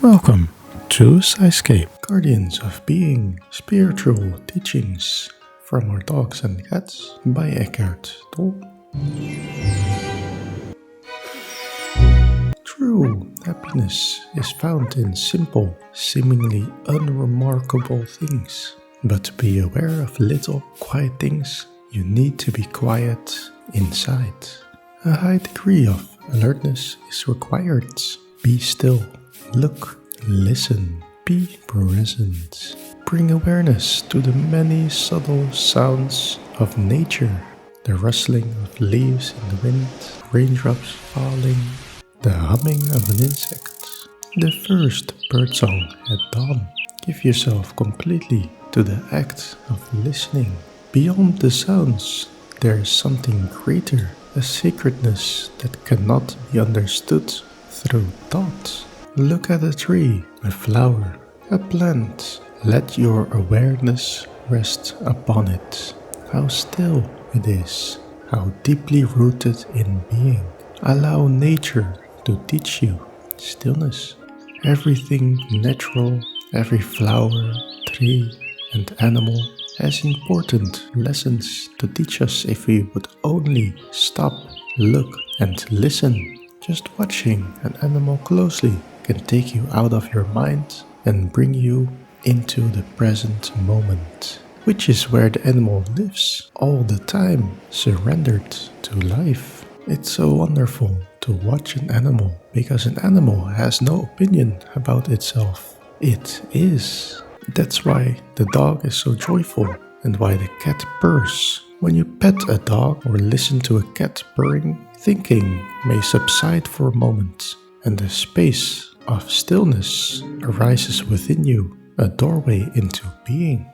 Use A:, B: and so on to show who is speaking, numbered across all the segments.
A: Welcome to Skyscape, Guardians of Being, Spiritual Teachings from Our Dogs and Cats by Eckhart Tolle. True happiness is found in simple, seemingly unremarkable things. But to be aware of little, quiet things, you need to be quiet inside. A high degree of alertness is required. Be still. Look, listen, be present. Bring awareness to the many subtle sounds of nature. The rustling of leaves in the wind, raindrops falling, the humming of an insect, the first birdsong at dawn. Give yourself completely to the act of listening. Beyond the sounds, there is something greater, a sacredness that cannot be understood through thought. Look at a tree, a flower, a plant. Let your awareness rest upon it. How still it is, how deeply rooted in being. Allow nature to teach you stillness. Everything natural, every flower, tree, and animal has important lessons to teach us if we would only stop, look, and listen. Just watching an animal closely can take you out of your mind and bring you into the present moment, which is where the animal lives all the time, surrendered to life. It's so wonderful to watch an animal because an animal has no opinion about itself. It is. That's why the dog is so joyful and why the cat purrs. When you pet a dog or listen to a cat purring, thinking may subside for a moment and the space of stillness arises within you, a doorway into being.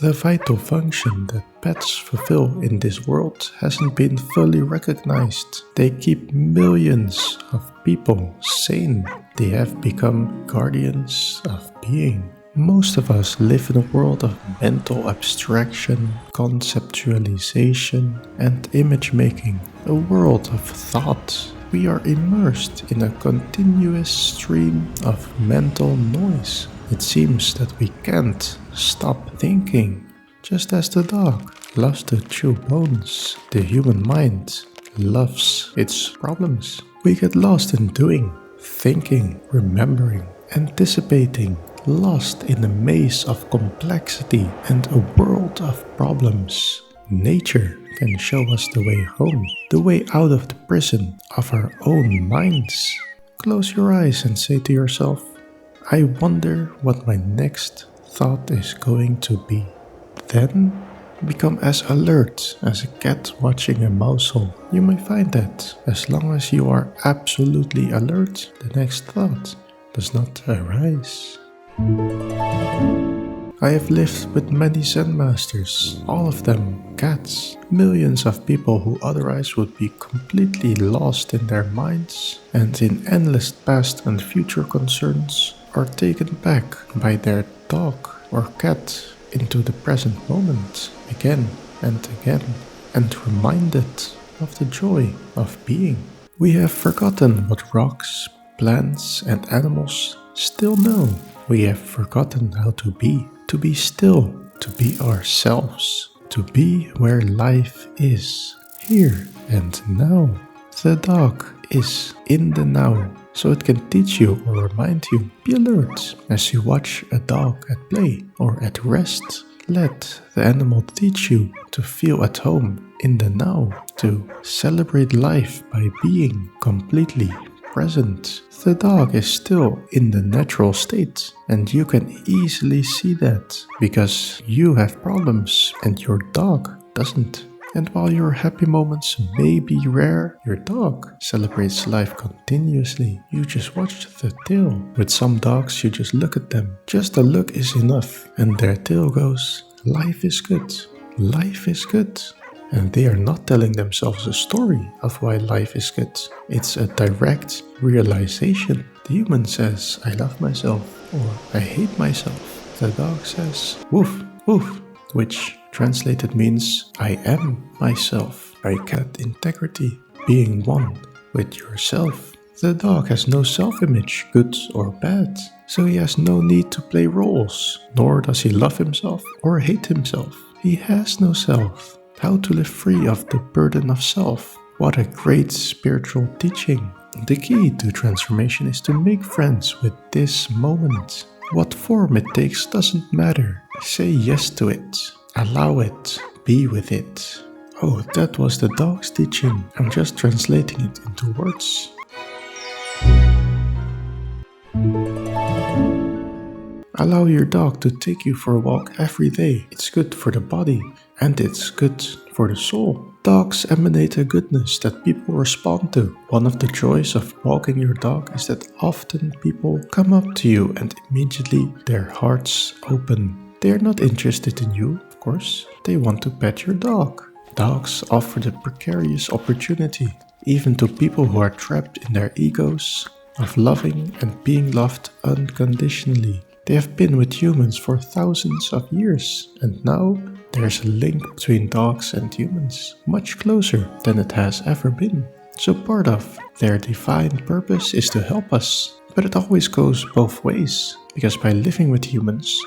A: The vital function that pets fulfill in this world hasn't been fully recognized. They keep millions of people sane. They have become guardians of being. Most of us live in a world of mental abstraction, conceptualization, and image making, a world of thought. We are immersed in a continuous stream of mental noise. It seems that we can't stop thinking. Just as the dog loves to chew bones, the human mind loves its problems. We get lost in doing, thinking, remembering, anticipating, lost in a maze of complexity and a world of problems. Nature can show us the way home, the way out of the prison of our own minds. Close your eyes and say to yourself, I wonder what my next thought is going to be. Then become as alert as a cat watching a mouse hole. You may find that as long as you are absolutely alert, the next thought does not arise. I have lived with many Zen masters, all of them cats. Millions of people who otherwise would be completely lost in their minds and in endless past and future concerns are taken back by their dog or cat into the present moment again and again and reminded of the joy of being. We have forgotten what rocks, plants and animals still know. We have forgotten how to be still, to be ourselves, to be where life is, here and now. The dog is in the now, so it can teach you or remind you. Be alert as you watch a dog at play or at rest. Let the animal teach you to feel at home in the now, to celebrate life by being completely present. The dog is still in the natural state, and you can easily see that because you have problems and your dog doesn't. And while your happy moments may be rare, your dog celebrates life continuously. You just watch the tail. With some dogs, you just look at them. Just a look is enough, and their tail goes, life is good. Life is good. And they are not telling themselves a story of why life is good. It's a direct realization. The human says, I love myself, or I hate myself. The dog says, woof, woof, which translated means, I am myself. I cat integrity, being one. with yourself. The dog has no self-image, good or bad, so he has no need to play roles, nor does he love himself or hate himself. He has no self. How to live free of the burden of self. What a great spiritual teaching. The key to transformation is to make friends with this moment. What form it takes doesn't matter. Say yes to it. Allow it. Be with it. Oh, that was the dog's teaching. I'm just translating it into words. Allow your dog to take you for a walk every day. It's good for the body and it's good for the soul. Dogs emanate a goodness that people respond to. One of the joys of walking your dog is that often people come up to you and immediately their hearts open. They are not interested in you, of course. They want to pet your dog. Dogs offer the precarious opportunity, even to people who are trapped in their egos, of loving and being loved unconditionally. They have been with humans for thousands of years, and now there's a link between dogs and humans, much closer than it has ever been. So part of their divine purpose is to help us, but it always goes both ways, because by living with humans,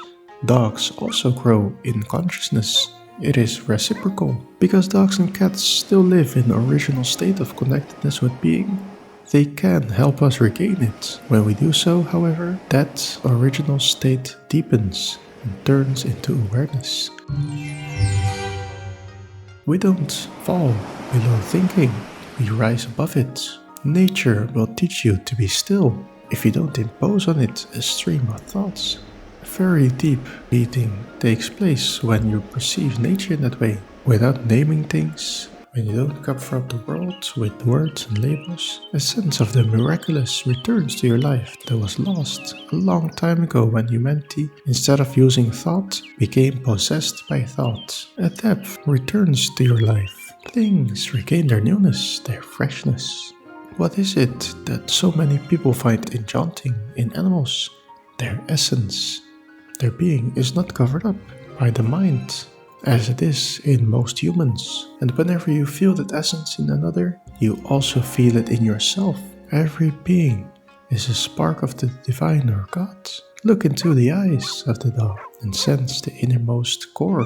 A: dogs also grow in consciousness. It is reciprocal, because dogs and cats still live in the original state of connectedness with being. They can help us regain it. When we do so, however, that original state deepens and turns into awareness. We don't fall below thinking, we rise above it. Nature will teach you to be still if you don't impose on it a stream of thoughts. A very deep beating takes place when you perceive nature in that way, without naming things. When you don't confront the world with words and labels, a sense of the miraculous returns to your life that was lost a long time ago when humanity, instead of using thought, became possessed by thought. A depth returns to your life. Things regain their newness, their freshness. What is it that so many people find enchanting in animals? Their essence. Their being is not covered up by the mind, as it is in most humans. And whenever you feel that essence in another, you also feel it in yourself. Every being is a spark of the divine or God. Look into the eyes of the dog and sense the innermost core.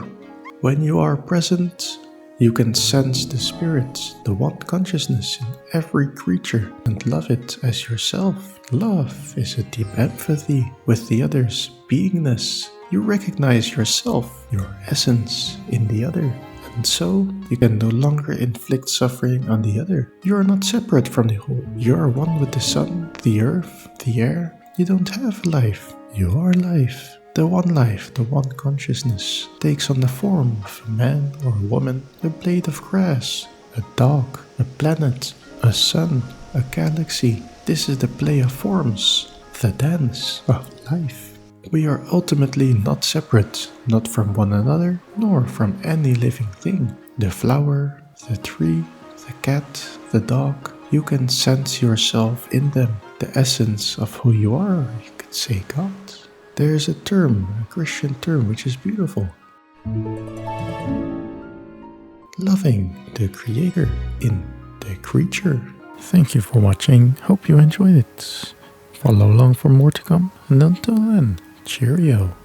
A: When you are present, you can sense the spirit, the one consciousness in every creature, and love it as yourself. Love is a deep empathy with the other's beingness. You recognize yourself, your essence, in the other, and so you can no longer inflict suffering on the other. You are not separate from the whole. You are one with the sun, the earth, the air. You don't have a life. You are life. The one consciousness, takes on the form of a man or a woman, a blade of grass, a dog, a planet, a sun, a galaxy. This is the play of forms, the dance of life. We are ultimately not separate, not from one another, nor from any living thing. The flower, the tree, the cat, the dog, you can sense yourself in them, the essence of who you are, you could say God. There is a term, a Christian term, which is beautiful. Loving the Creator in the creature. Thank you for watching, hope you enjoyed it. Follow along for more to come, and until then, cheerio.